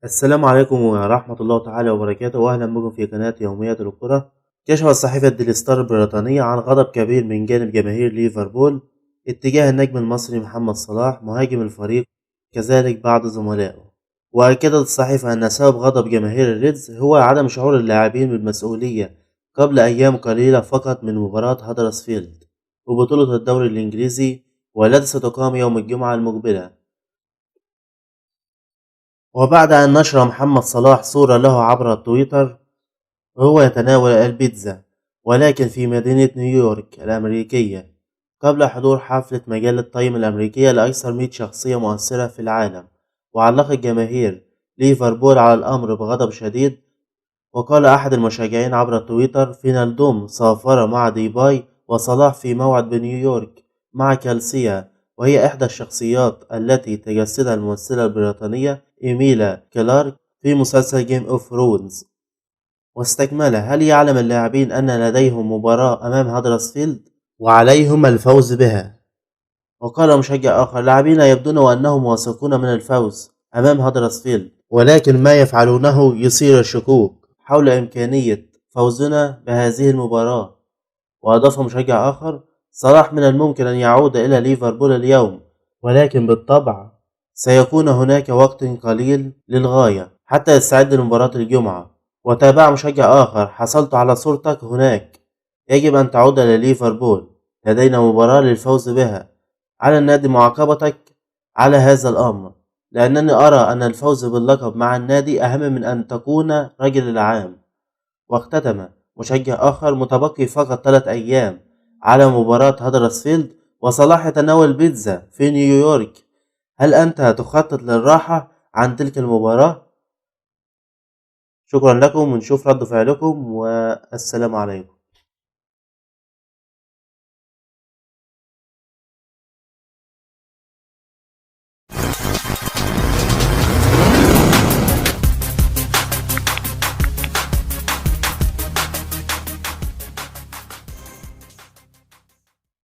السلام عليكم ورحمة الله تعالى وبركاته، وأهلا بكم في قناة يوميات الكرة. كشفت صحيفة ديلي ستار البريطانية عن غضب كبير من جانب جماهير ليفربول اتجاه النجم المصري محمد صلاح مهاجم الفريق، كذلك بعض زملائه. وأكدت الصحيفة أن سبب غضب جماهير الريدز هو عدم شعور اللاعبين بالمسؤولية قبل أيام قليلة فقط من مباراة هدرسفيلد وبطولة الدوري الإنجليزي، والتي ستقام يوم الجمعة المقبلة. وبعد أن نشر محمد صلاح صورة له عبر تويتر وهو يتناول البيتزا، ولكن في مدينة نيويورك الأمريكية، قبل حضور حفلة مجلة تايم الأمريكية لأكثر 100 شخصية مؤثرة في العالم. وعلق الجماهير ليفربول على الأمر بغضب شديد، وقال أحد المشجعين عبر تويتر: فينالدوم سافر مع ديباي وصلاح في موعد بنيويورك مع كالسيا، وهي إحدى الشخصيات التي تجسدها الممثلة البريطانية إيميلا كلارك في مسلسل جيم اوف ثرونز. واستكمل: هل يعلم اللاعبين أن لديهم مباراة أمام هدرسفيلد وعليهم الفوز بها؟ وقال مشجع آخر: لاعبين يبدون وأنهم واثقون من الفوز أمام هدرسفيلد، ولكن ما يفعلونه يثير الشكوك حول إمكانية فوزنا بهذه المباراة. وأضاف مشجع آخر: صلاح من الممكن أن يعود إلى ليفربول اليوم، ولكن بالطبع سيكون هناك وقت قليل للغاية حتى يستعد لمباراة الجمعة. وتابع مشجع آخر: حصلت على صورتك هناك، يجب أن تعود إلى ليفربول، لدينا مباراة للفوز بها، على النادي معاقبتك على هذا الأمر، لأنني أرى أن الفوز باللقب مع النادي أهم من أن تكون رجل العام. واختتم مشجع آخر: متبقي فقط 3 أيام على مباراة هدرسفيلد، وصلاح يتناول بيتزا في نيويورك، هل أنت تخطط للراحة عن تلك المباراة؟ شكرا لكم، ونشوف رد فعلكم، والسلام عليكم.